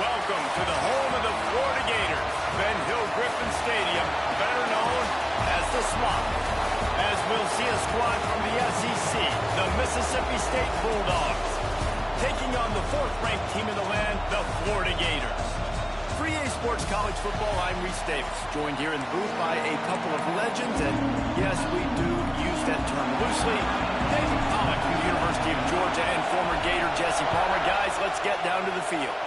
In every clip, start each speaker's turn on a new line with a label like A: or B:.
A: Welcome to the home of the Florida Gators, Ben Hill Griffin Stadium, better known as the Swamp. As we'll see a squad from the SEC, the Mississippi State Bulldogs, taking on the fourth-ranked team in the land, the Florida Gators. For EA Sports College Football, I'm Reese Davis, joined here in the booth by a couple of legends, and yes, we do use that term loosely. David Pollack from the University of Georgia and former Gator Jesse Palmer. Guys, let's get down to the field.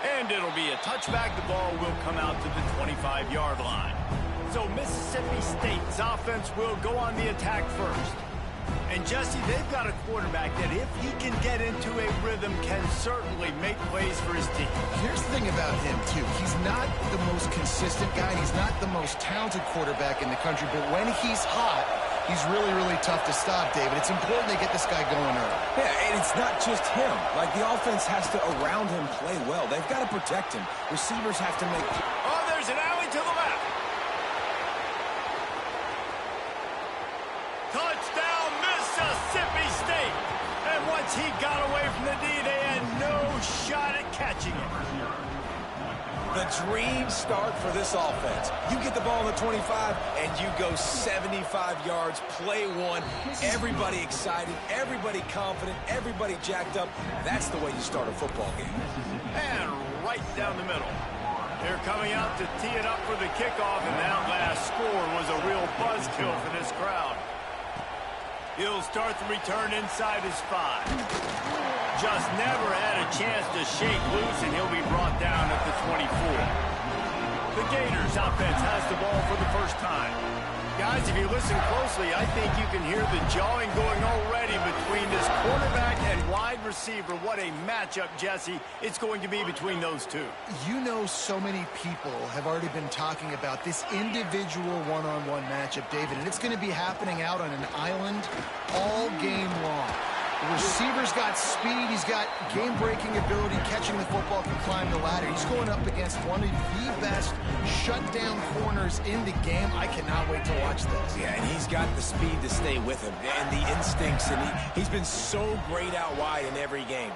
A: And it'll be a touchback. The ball will come out to the 25-yard line. So Mississippi State's offense will go on the attack first. And Jesse, they've got a quarterback that if he can get into a rhythm can certainly make plays for his team.
B: Here's the thing about him, too. He's not the most consistent guy. He's not the most talented quarterback in the country. But when he's hot, he's really, really tough to stop, David. It's important they get this guy going early.
C: Yeah, and it's not just him. Like, the offense has to, around him, play well. They've got to protect him. Receivers have to make...
A: Oh, there's an alley to the left. Touchdown, Mississippi State. And once he got away from the D, they had no shot at catching him.
C: The dream start for this offense. You get the ball on the 25, and you go 75 yards, play one. Everybody excited, everybody confident, everybody jacked up. That's the way you start a football game.
A: And right down the middle. They're coming out to tee it up for the kickoff, and that last score was a real buzzkill for this crowd. He'll start the return inside his 5. Just never had a chance to shake loose, and he'll be brought down at the 24. The Gators offense has the ball for the first time. Guys, if you listen closely, I think you can hear the jawing going already between this quarterback and wide receiver. What a matchup, Jesse, it's going to be between those two.
B: You know, so many people have already been talking about this individual one-on-one matchup, David, and it's going to be happening out on an island all game long. The receiver's got speed, he's got game-breaking ability, catching the football, can climb the ladder. He's going up against one of the best shutdown corners in the game. I cannot wait to watch this.
C: Yeah, and he's got the speed to stay with him and the instincts, and he's been so great out wide in every game.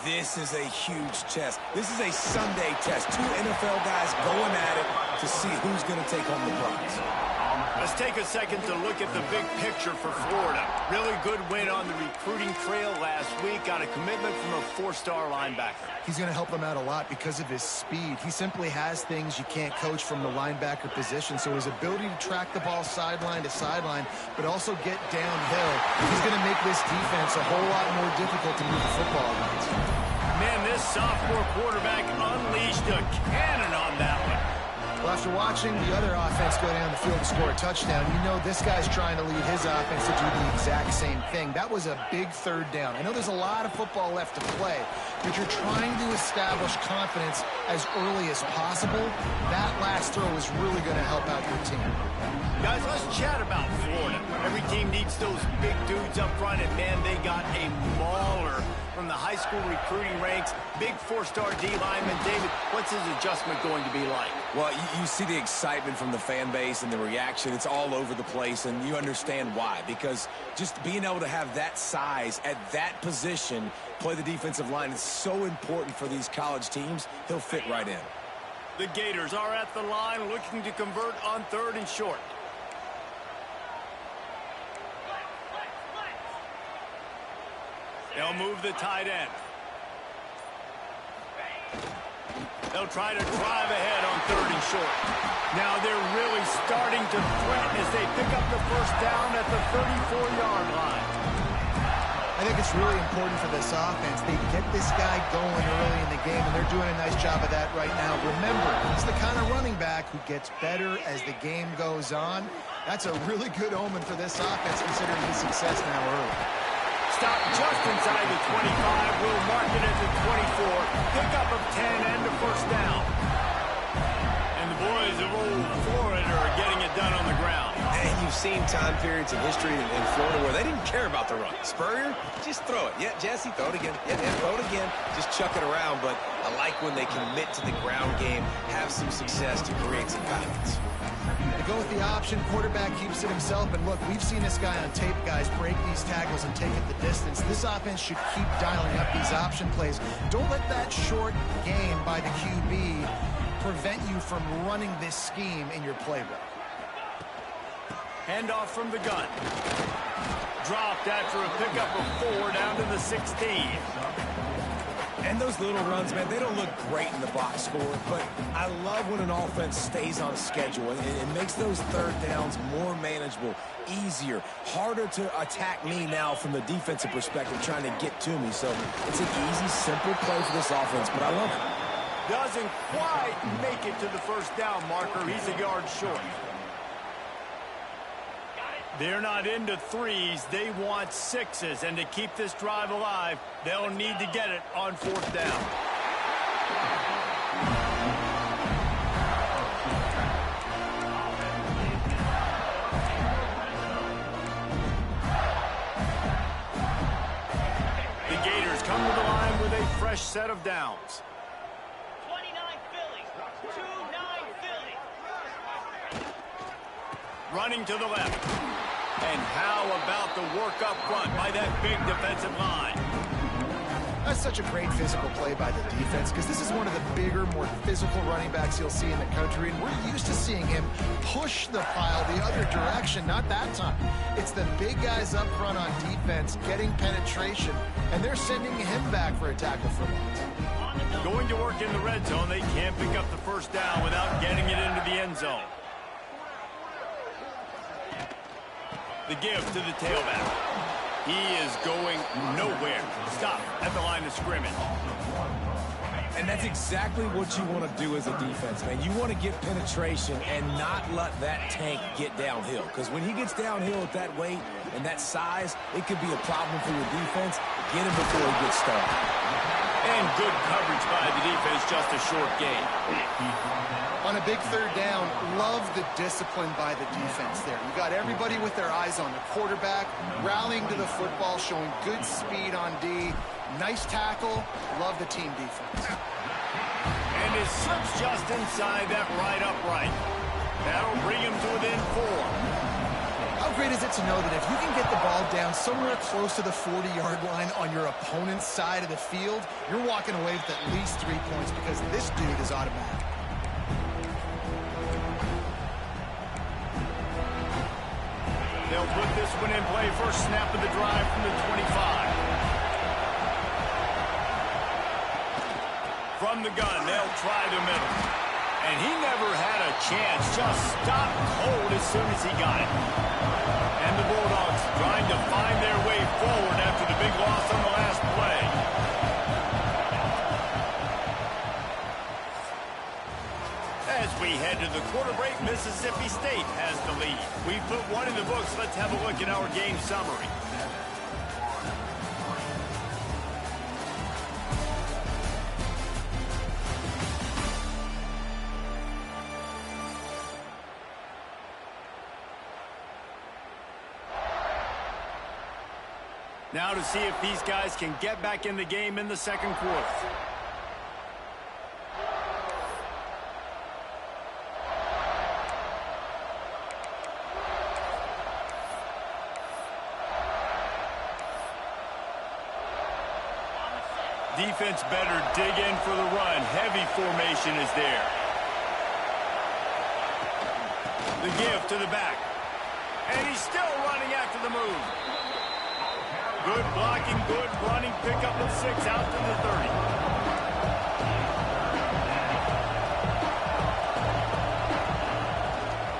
C: This is a huge test. This is a Sunday test. Two NFL guys going at it to see who's going to take home the prize.
A: Let's take a second to look at the big picture for Florida. Really good win on the recruiting trail last week. Got a commitment from a 4-star linebacker.
B: He's going to help them out a lot because of his speed. He simply has things you can't coach from the linebacker position. So his ability to track the ball sideline to sideline, but also get downhill, he's going to make this defense a whole lot more difficult to move the football against.
A: Man, this sophomore quarterback unleashed a cannon on that one.
B: Well, after watching the other offense go down the field to score a touchdown, you know this guy's trying to lead his offense to do the exact same thing. That was a big third down. I know there's a lot of football left to play, but you're trying to establish confidence as early as possible. That last throw is really going to help out your team.
A: Guys, let's chat about Florida. Every team needs those big dudes up front, and man, they got a mauler from the high school recruiting ranks. Big 4-star D lineman. David, what's his adjustment going to be like?
C: Well, you see the excitement from the fan base and the reaction. It's all over the place, and you understand why. Because just being able to have that size at that position, play the defensive line, is so important for these college teams. He'll fit right in.
A: The Gators are at the line looking to convert on 3rd and short. They'll move the tight end. They'll try to drive ahead on 3rd and short. Now they're really starting to threaten as they pick up the first down at the 34-yard line.
B: I think it's really important for this offense. They get this guy going early in the game, and they're doing a nice job of that right now. Remember, he's the kind of running back who gets better as the game goes on. That's a really good omen for this offense, considering the success now early.
A: Stop just inside the 25. We'll mark it at the 24. Pickup of 10 and a first down. And the boys of old Florida are getting it done on the ground.
C: And you've seen time periods in history in Florida where they didn't care about the run. Spurrier, just throw it. Yeah, Jesse, throw it again. Yeah, throw it again. Just chuck it around. But I like when they commit to the ground game, have some success to create some confidence.
B: They go with the option. Quarterback keeps it himself. And look, we've seen this guy on tape, guys, break these tackles and take it the distance. This offense should keep dialing up these option plays. Don't let that short gain by the QB prevent you from running this scheme in your playbook.
A: Handoff from the gun. Dropped after a pickup of 4 down to the 16.
C: And those little runs, man, they don't look great in the box score, but I love when an offense stays on schedule, and it makes those third downs more manageable, easier, harder to attack me now from the defensive perspective trying to get to me. So it's an easy, simple play for this offense, but I love it.
A: Doesn't quite make it to the first down marker. He's a yard short. They're not into threes. They want sixes. And to keep this drive alive, they'll need to get it on fourth down. The Gators come to the line with a fresh set of downs.
D: 29 Philly. 2-9 Philly.
A: Running to the left. And how about the work up front by that big defensive line?
B: That's such a great physical play by the defense, because this is one of the bigger, more physical running backs you'll see in the country, and we're used to seeing him push the pile the other direction. Not that time. It's the big guys up front on defense getting penetration, and they're sending him back for a tackle for loss.
A: Going to work in the red zone. They can't pick up the first down without getting it into the end zone. The give to the tailback. He is going nowhere. Stop at the line of scrimmage.
C: And that's exactly what you want to do as a defense, man. You want to get penetration and not let that tank get downhill. Because when he gets downhill at that weight and that size, it could be a problem for your defense. Get him before he gets started.
A: And good coverage by the defense, just a short gain.
B: On a big third down, love the discipline by the defense there. You got everybody with their eyes on the quarterback, rallying to the football, showing good speed on D. Nice tackle. Love the team defense.
A: And it slips just inside that right upright. That'll bring him to within 4.
B: How great is it to know that if you can get the ball down somewhere close to the 40-yard line on your opponent's side of the field, you're walking away with at least 3 points, because this dude is automatic.
A: They'll put this one in play. First snap of the drive from the 25. From the gun, they'll try the middle. And he never had a chance. Just stopped cold as soon as he got it. And the Bulldogs trying to find their way forward after the big loss on the last play. As we head to the quarter break, Mississippi State has the lead. We put one in the books. Let's have a look at our game summary. Now to see if these guys can get back in the game in the second quarter. Defense better dig in for the run. Heavy formation is there. The give to the back. And he's still running after the move. Good blocking, good running. Pickup of 6 out to the 30.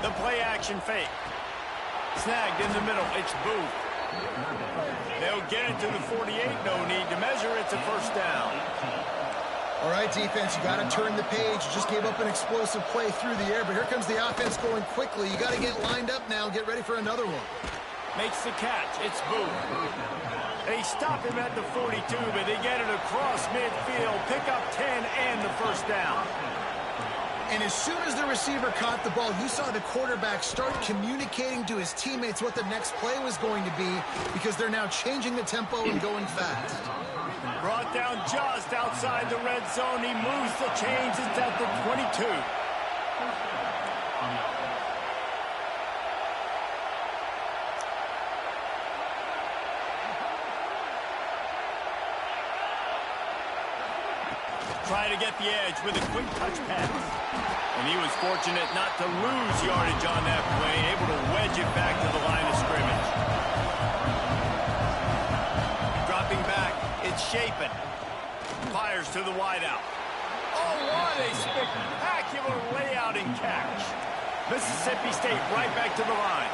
A: The play action fake. Snagged in the middle. It's Booth. They'll get it to the 48. No need to measure. It's a first down.
B: All right, defense, you got to turn the page. You just gave up an explosive play through the air, but here comes the offense going quickly. You got to get lined up now, get ready for another one.
A: Makes the catch. It's Booth. They stop him at the 42, but they get it across midfield. Pick up 10 and the first down.
B: And as soon as the receiver caught the ball, you saw the quarterback start communicating to his teammates what the next play was going to be because they're now changing the tempo and going fast.
A: Brought down just outside the red zone. He moves the chains. It's at the 22. Try to get the edge with a quick touch pass. And he was fortunate not to lose yardage on that play, able to wedge it back to the line of scrimmage. Dropping back, it's Shapen. Fires to the wideout. Oh, what a spectacular layout and catch. Mississippi State right back to the line.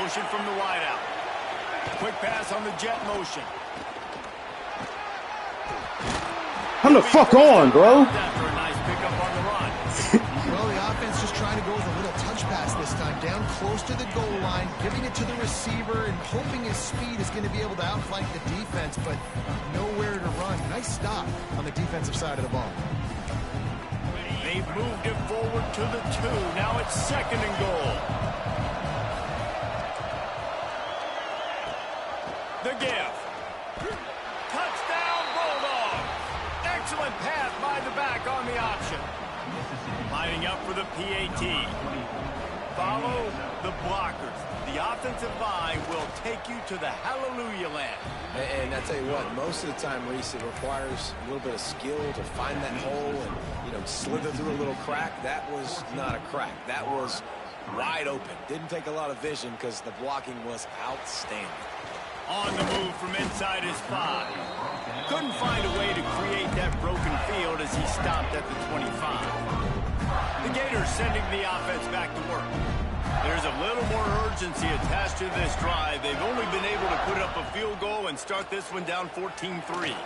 A: Motion from the wideout. Quick pass on the jet motion.
E: Come the fuck on, bro.
A: After a nice pickup on the run.
B: Well, the offense just trying to go with a little touch pass this time, down close to the goal line, giving it to the receiver and hoping his speed is going to be able to outflank the defense, but nowhere to run. Nice stop on the defensive side of the ball.
A: They've moved it forward to the 2. Now it's second and goal. The give. Touchdown, Bulldogs. Excellent pass by the back on the option. Lining up for the PAT. Follow the blockers. The offensive line will take you to the hallelujah land.
C: And I tell you what, most of the time, Reese, it requires a little bit of skill to find that hole and, slither through a little crack. That was not a crack. That was wide open. Didn't take a lot of vision because the blocking was outstanding.
A: On the move from inside his 5. Couldn't find a way to create that broken field as he stopped at the 25. The Gators sending the offense back to work. There's a little more urgency attached to this drive. They've only been able to put up a field goal and start this one down 14-3. Through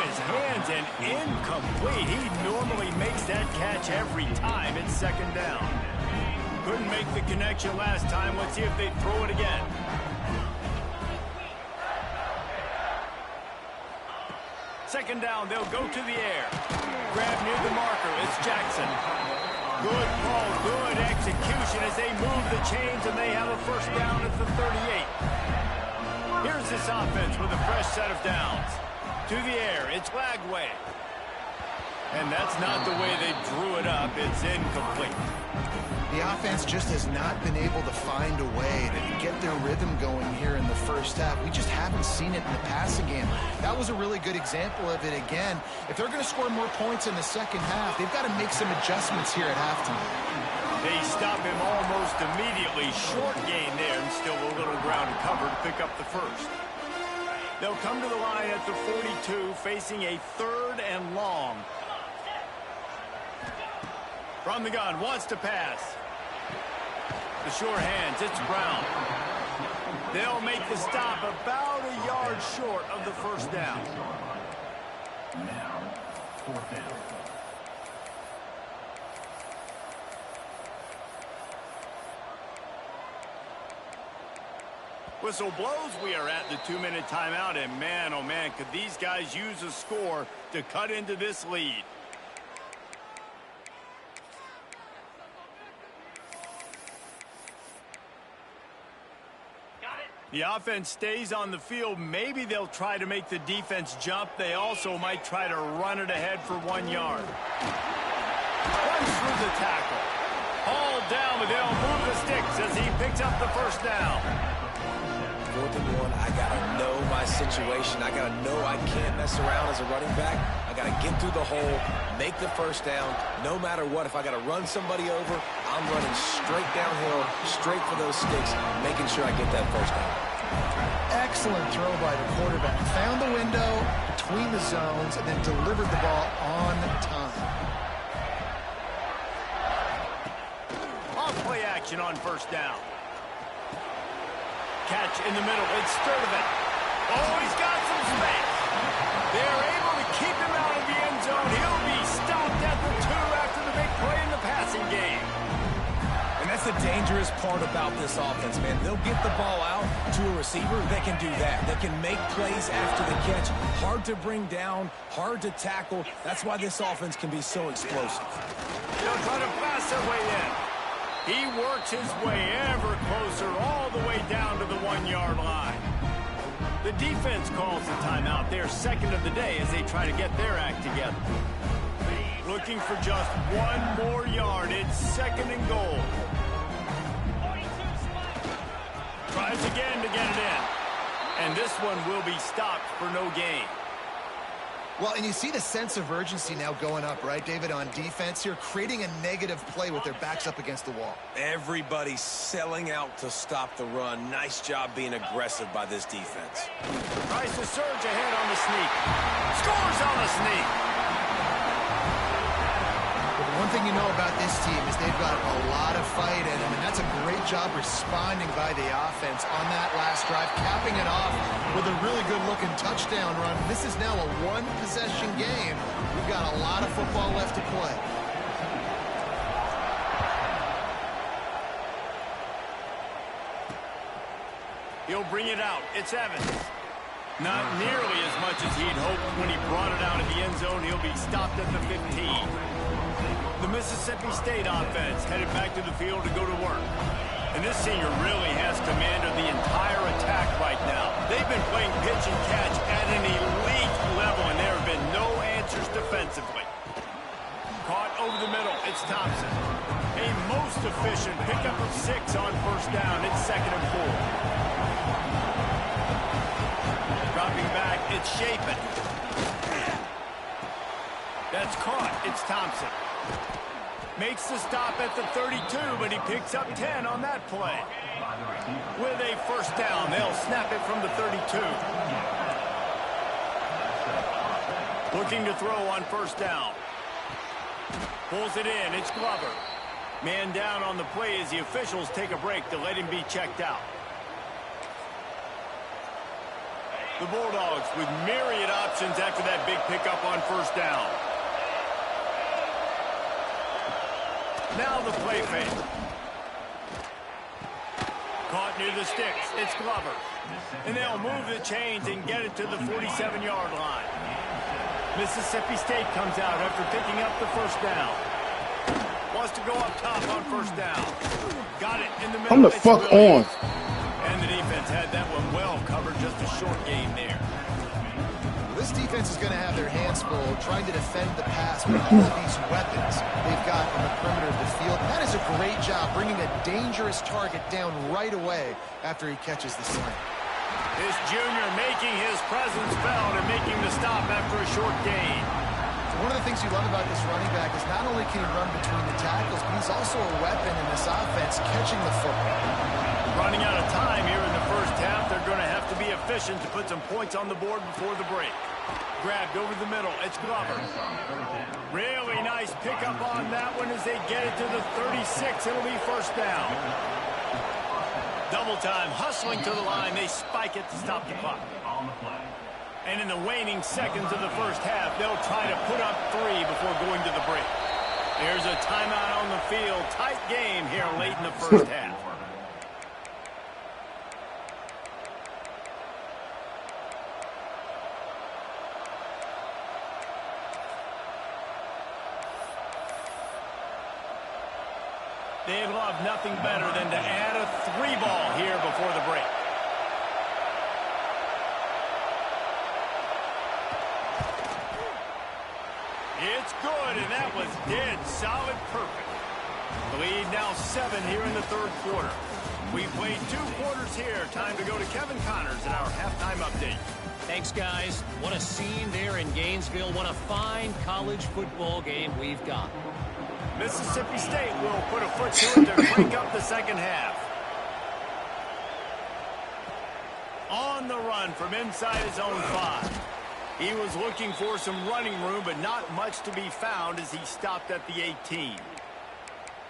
A: his hands and incomplete. He normally makes that catch every time. It's second down. Couldn't make the connection last time. Let's see if they throw it again. Second down, they'll go to the air. Grab near the marker, it's Jackson. Good call, good execution as they move the chains and they have a first down at the 38. Here's this offense with a fresh set of downs. To the air, it's Lagway. And that's not the way they drew it up, it's incomplete.
B: The offense just has not been able to find a way to get their rhythm going here in the first half. We just haven't seen it in the passing game. That was a really good example of it again. If they're going to score more points in the second half, they've got to make some adjustments here at halftime.
A: They stop him almost immediately. Short gain there and still a little ground to cover to pick up the first. They'll come to the line at the 42, facing a 3rd and long. From the gun, wants to pass. The sure hands, it's Brown. They'll make the stop about a yard short of the first down.
F: Now, 4th down.
A: Whistle blows, we are at the 2-minute timeout, and man, oh man, could these guys use a score to cut into this lead. The offense stays on the field. Maybe they'll try to make the defense jump. They also might try to run it ahead for 1 yard. Runs through the tackle. Hauled down, but they'll move the sticks as he picks up the first down.
C: 4th and 1, I got to know my situation. I got to know I can't mess around as a running back. I got to get through the hole, make the first down, no matter what. If I got to run somebody over, I'm running straight downhill, straight for those sticks, making sure I get that first down.
B: Excellent throw by the quarterback. Found the window between the zones and then delivered the ball on time.
A: On play action. action on first down. Catch in the middle. It's Sturdivant. Oh, he's got some space. They're able to keep him out of the end zone. He'll be stopped at the 2 after the big play in the passing game.
C: And that's the dangerous part about this offense, man. They'll get the ball out to a receiver. They can do that. They can make plays after the catch. Hard to bring down, hard to tackle. That's why this offense can be so explosive.
A: They'll try to pass their way in. He works his way ever closer all the way down to the 1-yard line. The defense calls the timeout. They're second of the day as they try to get their act together. Looking for just 1 more yard. It's second and goal. Tries again to get it in. And this one will be stopped for no gain.
B: Well, and you see the sense of urgency now going up, right, David, on defense here, creating a negative play with their backs up against the wall.
C: Everybody's selling out to stop the run. Nice job being aggressive by this defense.
A: Tries to surge ahead on the sneak. Scores on the sneak.
B: One thing you know about this team is they've got a lot of fight in them, and that's a great job responding by the offense on that last drive, capping it off with a really good-looking touchdown run. This is now a 1-possession game. We've got a lot of football left to play.
A: He'll bring it out. It's Evans. Not nearly as much as he'd hoped when he brought it out of the end zone. He'll be stopped at the 15. The Mississippi State offense headed back to the field to go to work. And this senior really has command of the entire attack right now. They've been playing pitch and catch at an elite level, and there have been no answers defensively. Caught over the middle. It's Thompson. A most efficient pickup of 6 on first down. It's second and 4. Dropping back, it's Chapin. That's caught. It's Thompson. Makes the stop at the 32, but he picks up 10 on that play. With a first down, they'll snap it from the 32. Looking to throw on first down. Pulls it in. It's Glover. Man down on the play as the officials take a break to let him be checked out. The Bulldogs with myriad options after that big pickup on first down. Now the play fake. Caught near the sticks. It's Glover. And they'll move the chains and get it to the 47-yard line. Mississippi State comes out after picking up the first down. Wants to go up top on first down. Got it in the middle.
E: Come the fuck on.
A: And the defense had that one well covered. Just a short gain there.
B: This defense is going to have their hands full trying to defend the pass with all of these weapons they've got on the perimeter of the field. That is a great job bringing a dangerous target down right away after he catches the sling.
A: This junior making his presence felt and making the stop after a short gain.
B: One of the things you love about this running back is not only can he run between the tackles, but he's also a weapon in this offense catching the football.
A: Running out of time here in the first half. They're going to have to be efficient to put some points on the board before the break. Grabbed over the middle. It's Glover. Really nice pickup on that one as they get it to the 36. It'll be first down. Double time, hustling to the line. They spike it to stop the clock. And in the waning seconds of the first half, they'll try to put up 3 before going to the break. There's a timeout on the field. Tight game here late in the first half. They'd love nothing better than to add a 3 ball here before the break. It's good, and that was dead solid perfect. The lead now 7 here in the third quarter. We played 2 quarters here. Time to go to Kevin Connors in our halftime update.
G: Thanks, guys. What a scene there in Gainesville. What a fine college football game we've got.
A: Mississippi State will put a foot to it to break up the second half. On the run from inside his own 5. He was looking for some running room, but not much to be found as he stopped at the 18.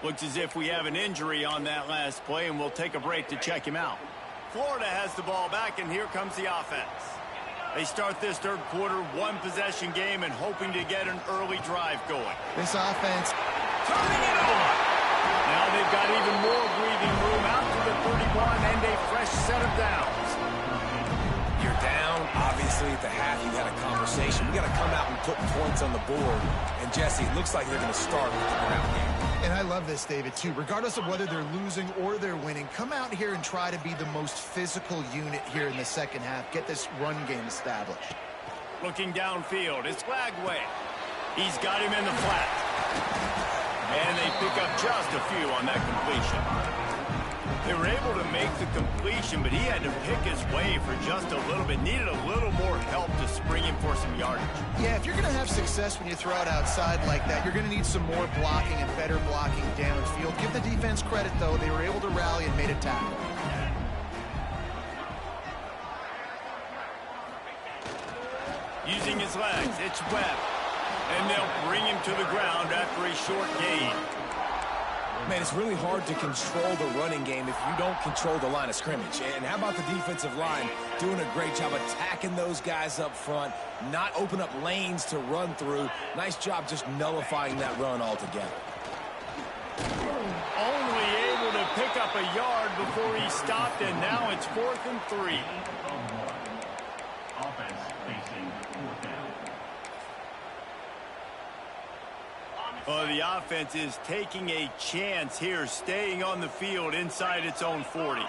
A: Looks as if we have an injury on that last play, and we'll take a break to check him out. Florida has the ball back, and here comes the offense. They start this third quarter, one-possession game, and hoping to get an early drive going.
B: This offense
A: turning it on. Now they've got even more breathing room out to the 31 and a fresh set of downs.
C: You're down. Obviously, at the half, you had a conversation. We got to come out and put points on the board. And, Jesse, it looks like they're going to start with the ground game.
B: And I love this, David, too. Regardless of whether they're losing or they're winning, come out here and try to be the most physical unit here in the second half. Get this run game established.
A: Looking downfield, it's Flagway. He's got him in the flat. And they pick up just a few on that completion. They were able to make the completion, but he had to pick his way for just a little bit. Needed a little more help to spring him for some yardage.
B: Yeah, if you're going to have success when you throw it outside like that, you're going to need some more blocking and better blocking downfield. Give the defense credit, though. They were able to rally and made a tackle.
A: Using his legs, it's Webb. And they'll bring him to the ground after a short gain.
C: Man, it's really hard to control the running game if you don't control the line of scrimmage. And how about the defensive line doing a great job attacking those guys up front, not open up lanes to run through. Nice job just nullifying that run altogether.
A: Only able to pick up a yard before he stopped, and now it's 4th and 3.
F: Offense facing 4th down.
A: Well, the offense is taking a chance here, staying on the field inside its own 40.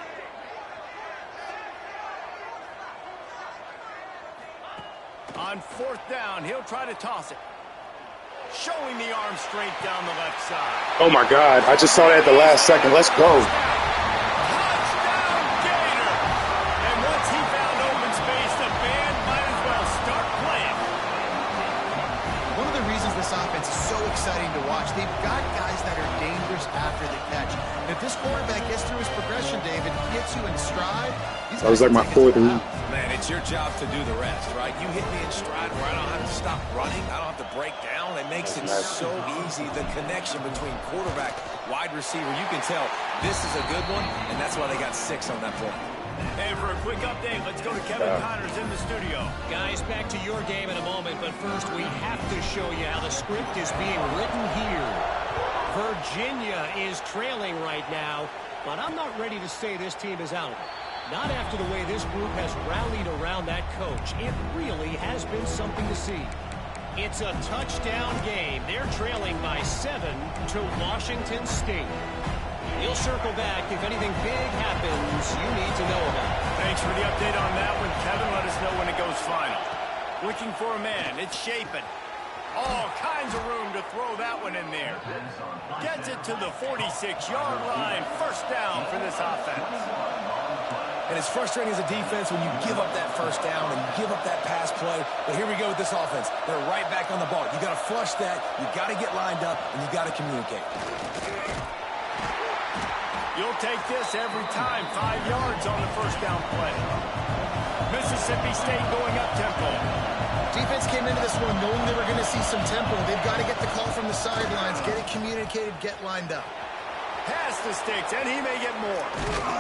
A: On 4th down, he'll try to toss it. Showing the arm strength down the left side.
E: Oh, my God. I just saw that at the last second. Let's go.
A: Touchdown, Gator! And once he found open space, the band might as well start playing.
B: One of the reasons this offense is so exciting to watch, they've got guys that are dangerous after the catch. If this quarterback gets through his progression, David, hits you in stride.
E: That was like my 4th and...
C: Man, it's your job to do the rest, right? You hit me in stride where I don't have to stop running. I don't have to break down. It makes it so easy. The connection between quarterback, wide receiver, you can tell this is a good one, and that's why they got 6 on that play.
A: And for a quick update, let's go to Kevin Connors in the studio.
G: Guys, back to your game in a moment, but first we have to show you how the script is being written here. Virginia is trailing right now, but I'm not ready to say this team is out. Not after the way this group has rallied around that coach. It really has been something to see. It's a touchdown game. They're trailing by 7 to Washington State. He'll circle back if anything big happens you need to know about.
A: Thanks for the update on that one, Kevin. Let us know when it goes final. Looking for a man. It's Shapen. All kinds of room to throw that one in there. Gets it to the 46-yard line. 1st down for this offense.
C: And it's frustrating as a defense when you give up that 1st down and give up that pass play. But here we go with this offense. They're right back on the ball. You got to flush that. You got to get lined up, and you got to communicate.
A: You'll take this every time. 5 yards on the 1st down play. Mississippi State going up tempo.
B: Defense came into this one knowing they were going to see some tempo. They've got to get the call from the sidelines, get it communicated, get lined up.
A: Pass the sticks, and he may get more.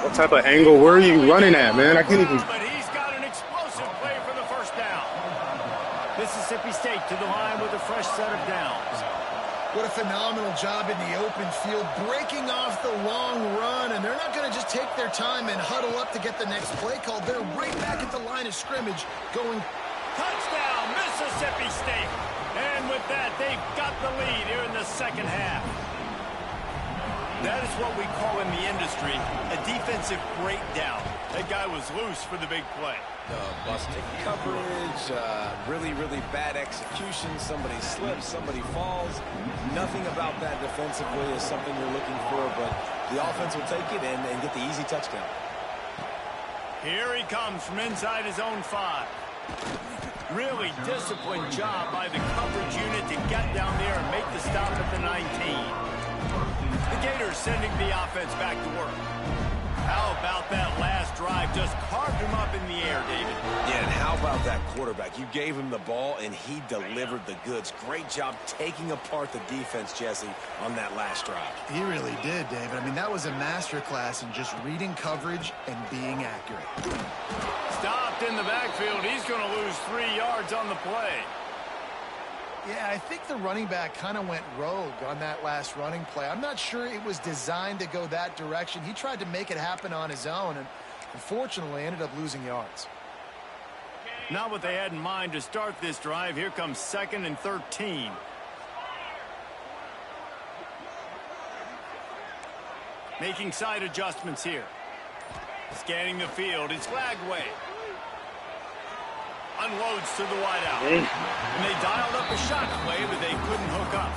E: What type of angle? Where are you running at, man? I can't even...
A: But he's got an explosive play for the 1st down. Mississippi State to the line with a fresh set of downs.
B: What a phenomenal job in the open field, breaking off the long run, and they're not going to just take their time and huddle up to get the next play called. They're right back at the line of scrimmage going...
A: Touchdown, Mississippi State. And with that, they've got the lead here in the 2nd half. That is what we call in the industry a defensive breakdown. That guy was loose for the big play.
C: Busting coverage, really, really bad execution. Somebody slips, somebody falls. Nothing about that defensively is something you're looking for, but the offense will take it and get the easy touchdown.
A: Here he comes from inside his own 5. Really disciplined job by the coverage unit to get down there and make the stop at the 19. The Gators sending the offense back to work. How about that last drive? Just carved him up in the air, David.
C: Yeah, and how How about that quarterback? You gave him the ball, and he delivered the goods. Great job taking apart the defense, Jesse, on that last drive.
B: He really did, David. I mean, that was a masterclass in just reading coverage and being accurate.
A: Stopped in the backfield. He's going to lose 3 yards on the play.
B: Yeah, I think the running back kind of went rogue on that last running play. I'm not sure it was designed to go that direction. He tried to make it happen on his own, and unfortunately ended up losing yards.
A: Not what they had in mind to start this drive. Here comes 2nd and 13. Making side adjustments here. Scanning the field. It's Glagway. Unloads to the wideout. And they dialed up a shot play, but they couldn't hook up.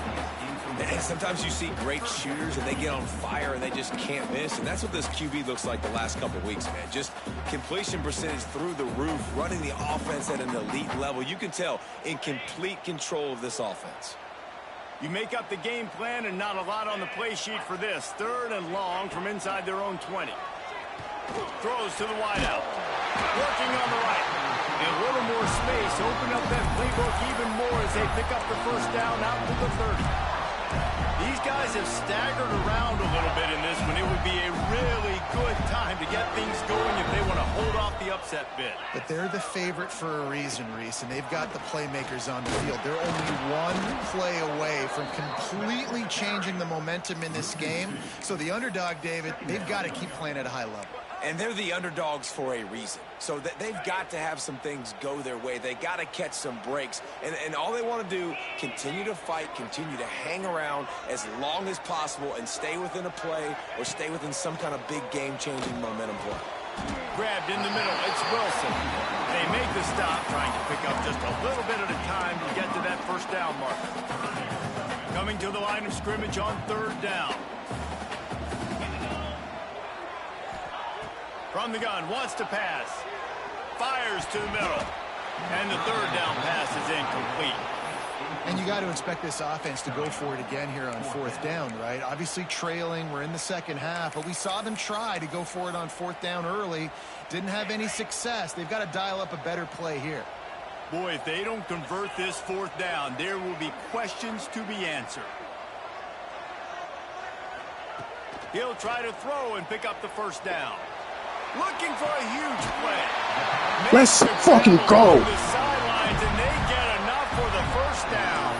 C: And sometimes you see great shooters, and they get on fire, and they just can't miss. And that's what this QB looks like the last couple of weeks, man. Just completion percentage through the roof, running the offense at an elite level. You can tell in complete control of this offense.
A: You make up the game plan, and not a lot on the play sheet for this. 3rd and long from inside their own 20. Throws to the wideout. Working on the right. And a little more space. Open up that playbook even more as they pick up the first down out to the 30. These guys have staggered around a little bit in this one. It would be a really good time to get things going if they want to hold off the upset bid.
B: But they're the favorite for a reason, Reese, and they've got the playmakers on the field. They're only one play away from completely changing the momentum in this game. So the underdog, David, they've got to keep playing at a high level.
C: And they're the underdogs for a reason. So they've got to have some things go their way. They got to catch some breaks. And all they want to do, continue to fight, continue to hang around as long as possible and stay within a play or stay within some kind of big game-changing momentum play.
A: Grabbed in the middle. It's Wilson. They make the stop, trying to pick up just a little bit at a time to get to that first down marker. Coming to the line of scrimmage on 3rd down. From the gun, wants to pass. Fires to the middle. And the 3rd down pass is incomplete.
B: And you got to expect this offense to go for it again here on 4th down, right? Obviously trailing, we're in the second half, but we saw them try to go for it on 4th down early. Didn't have any success. They've got to dial up a better play here.
A: Boy, if they don't convert this 4th down, there will be questions to be answered. He'll try to throw and pick up the first down. Looking for a huge play.
E: Let's fucking go.
A: The sidelines, and they get enough for the first down.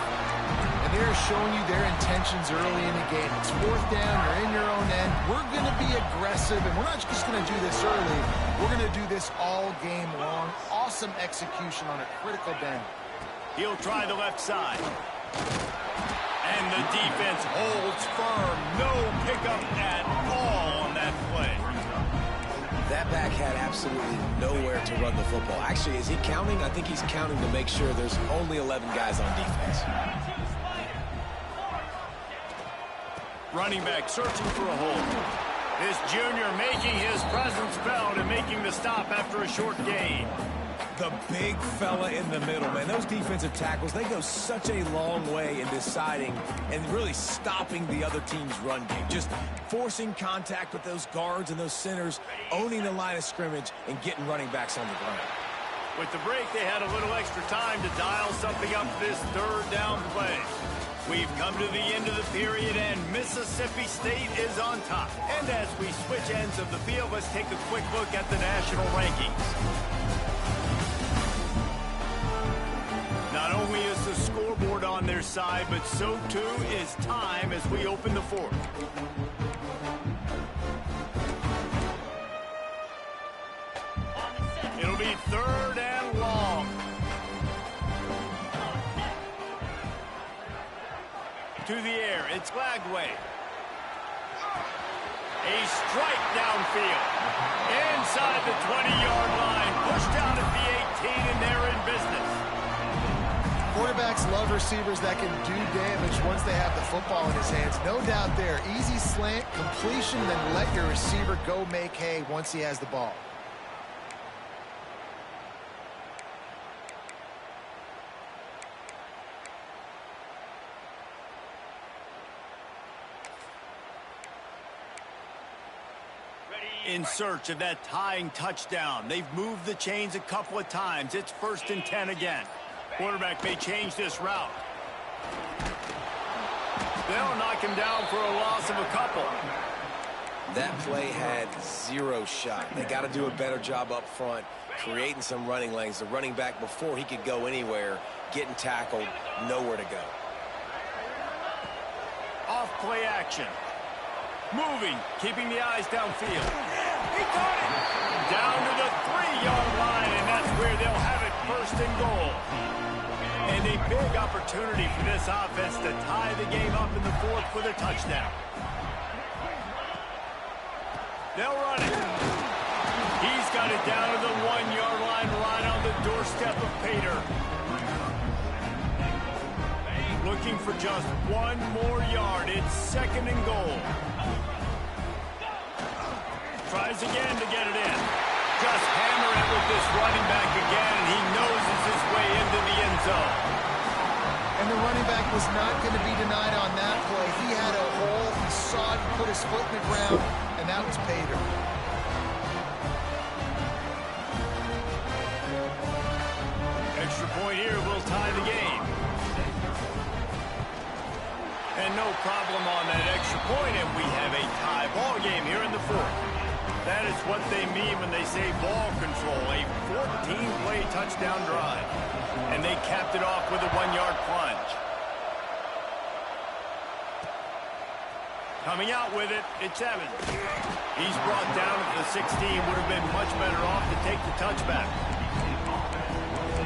B: And they're showing you their intentions early in the game. It's 4th down, you're in your own end. We're going to be aggressive, and we're not just going to do this early. We're going to do this all game long. Awesome execution on a critical down.
A: He'll try the left side. And the defense holds firm. No pickup at all on that play.
C: That back had absolutely nowhere to run the football. Actually, is he counting? I think he's counting to make sure there's only 11 guys on defense.
A: Running back searching for a hole. This junior making his presence felt and making the stop after a short gain.
C: The big fella in the middle, man. Those defensive tackles, they go such a long way in deciding and really stopping the other team's run game. Just forcing contact with those guards and those centers, owning the line of scrimmage, and getting running backs on the ground.
A: With the break, they had a little extra time to dial something up for this 3rd down play. We've come to the end of the period, and Mississippi State is on top. And as we switch ends of the field, let's take a quick look at the national rankings. Not only is the scoreboard on their side, but so too is time as we open the 4th. It'll be 3rd and long. To the air, it's Glagway. A strike downfield. Inside the 20-yard line, pushed out at the 18, and they're in business.
B: Quarterbacks love receivers that can do damage once they have the football in his hands. No doubt there. Easy slant, completion, then let your receiver go make hay once he has the ball.
D: Ready,
A: in search of that tying touchdown. They've moved the chains a couple of times. It's 1st and 10 again. Quarterback may change this route. They'll knock him down for a loss of a couple.
C: That play had 0 shot. They got to do a better job up front, creating some running lanes. The running back, before he could go anywhere, getting tackled, nowhere to go.
A: Off play action. Moving, keeping the eyes downfield. He caught it! Down to the 3-yard line, and that's where they'll have it, 1st and goal. And a big opportunity for this offense to tie the game up in the 4th with a touchdown. They'll run it. He's got it down to the 1-yard line, right on the doorstep of Pater. Looking for just 1 more yard. It's 2nd and goal. Tries again to get it in. Just hammer it with this running back again, and he noses his way into the end zone.
B: And the running back was not going to be denied on that play. He had a hole. He saw it. He put his foot in the ground, and that was Pater.
A: Extra point here will tie the game. And no problem on that extra point, and we have a tie ball game here in the 4th. That is what they mean when they say ball control, a 14-play touchdown drive. And they capped it off with a 1-yard plunge. Coming out with it, it's Evans. He's brought down at the 16, would have been much better off to take the touchback.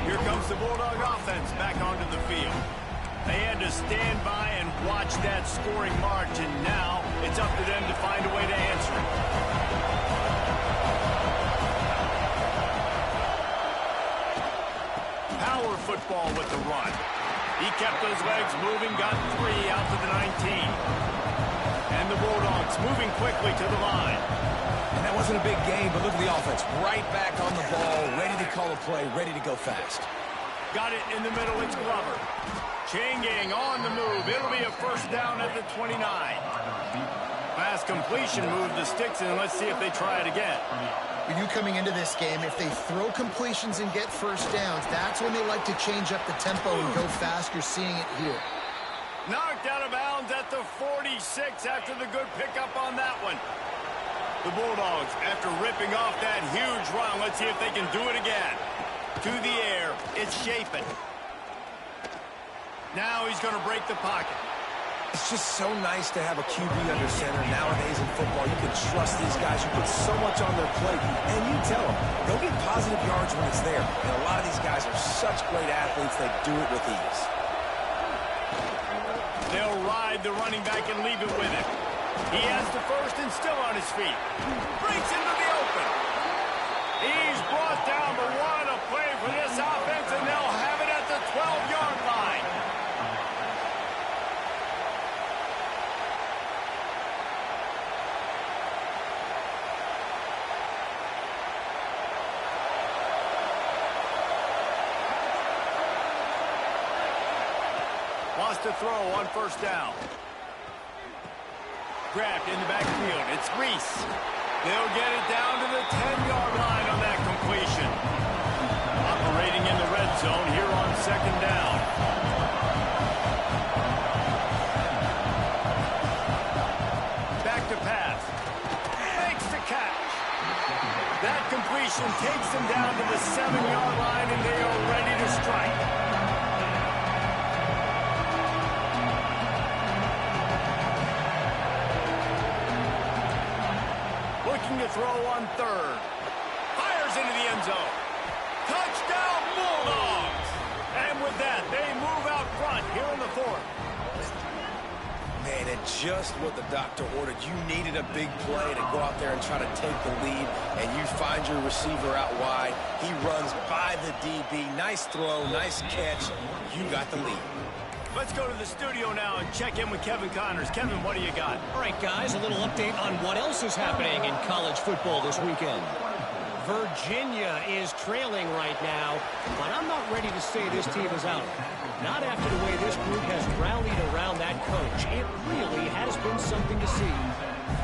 A: Here comes the Bulldog offense back onto the field. They had to stand by and watch that scoring march, and now it's up to them to find a way to answer it. Power football with the run. He kept those legs moving, got 3 out to the 19. And the Bulldogs moving quickly to the line.
C: And that wasn't a big game, but look at the offense. Right back on the ball, ready to call a play, ready to go fast.
A: Got it in the middle, it's Glover. Chain gang on the move. It'll be a 1st down at the 29. Pass completion, move the sticks, and let's see if they try it again.
B: For you coming into this game, if they throw completions and get 1st downs, that's when they like to change up the tempo and go fast. You're seeing it here.
A: Knocked out of bounds at the 46 after the good pickup on that one. The Bulldogs, after ripping off that huge run, let's see if they can do it again. To the air, it's Chapin. Now he's going to break the pocket.
C: It's just so nice to have a QB under center. Nowadays in football, you can trust these guys who put so much on their plate. And you tell them, they'll get positive yards when it's there. And a lot of these guys are such great athletes, they do it with ease.
A: They'll ride the running back and leave it with him. He has the 1st and still on his feet. Breaks into the open. He's brought down, but what a play for this offense, and they'll have it at the 12-yard line. Lost to throw on 1st down. Grabbed in the backfield. It's Reese. They'll get it down to the 10-yard line on that completion. Operating in the red zone here on 2nd down. Back to pass. Makes the catch. That completion takes them down to the 7-yard line, and they are ready to strike. To throw on 3rd. Fires into the end zone. Touchdown Bulldogs! And with that, they move out front here in the 4th.
C: Man, and just what the doctor ordered. You needed a big play to go out there and try to take the lead, and you find your receiver out wide. He runs by the DB. Nice throw, nice catch. You got the lead.
A: Let's go to the studio now and check in with Kevin Connors. Kevin, what do you got?
G: All right, guys, a little update on what else is happening in college football this weekend. Virginia is trailing right now, but I'm not ready to say this team is out. Not after the way this group has rallied around that coach. It really has been something to see.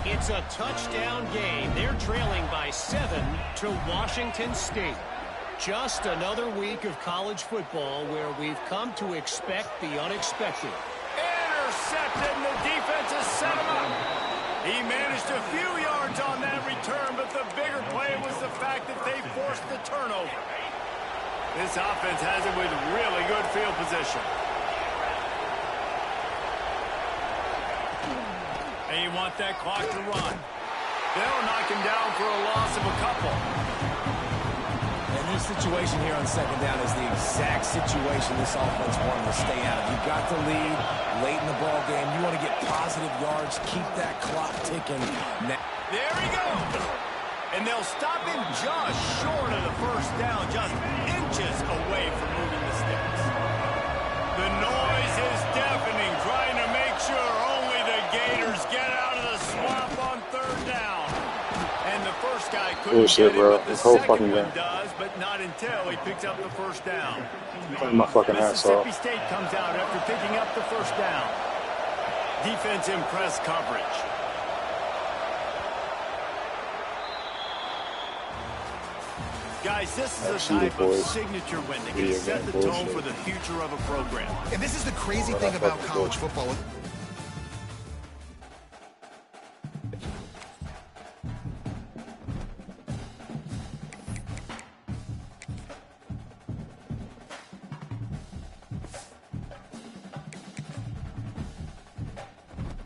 G: It's a touchdown game. They're trailing by 7 to Washington State. Just another week of college football where we've come to expect the unexpected.
A: Intercepted, and the defense has set him up. He managed a few yards on that return, but the bigger play was the fact that they forced the turnover. This offense has it with really good field position. And you want that clock to run. They'll knock him down for a loss of a couple.
C: And this situation here on second down is the exact situation this offense wanted to stay out of. You've got the lead late in the ball game. You want to get positive yards, keep that clock ticking.
A: There he goes. And they'll stop him just short of the first down, just inches away from moving the sticks. The noise is deafening, trying to make sure only the Gators get out of the swamp on third down. And the first guy couldn't get him, but the second one does, but not until he picks up the first down.
E: My fucking ass off.
A: Mississippi State comes out after picking up the first down. Defense in press coverage. Guys, this is a type of signature win that can set the tone for the future of a program.
B: And this is the crazy thing about college football.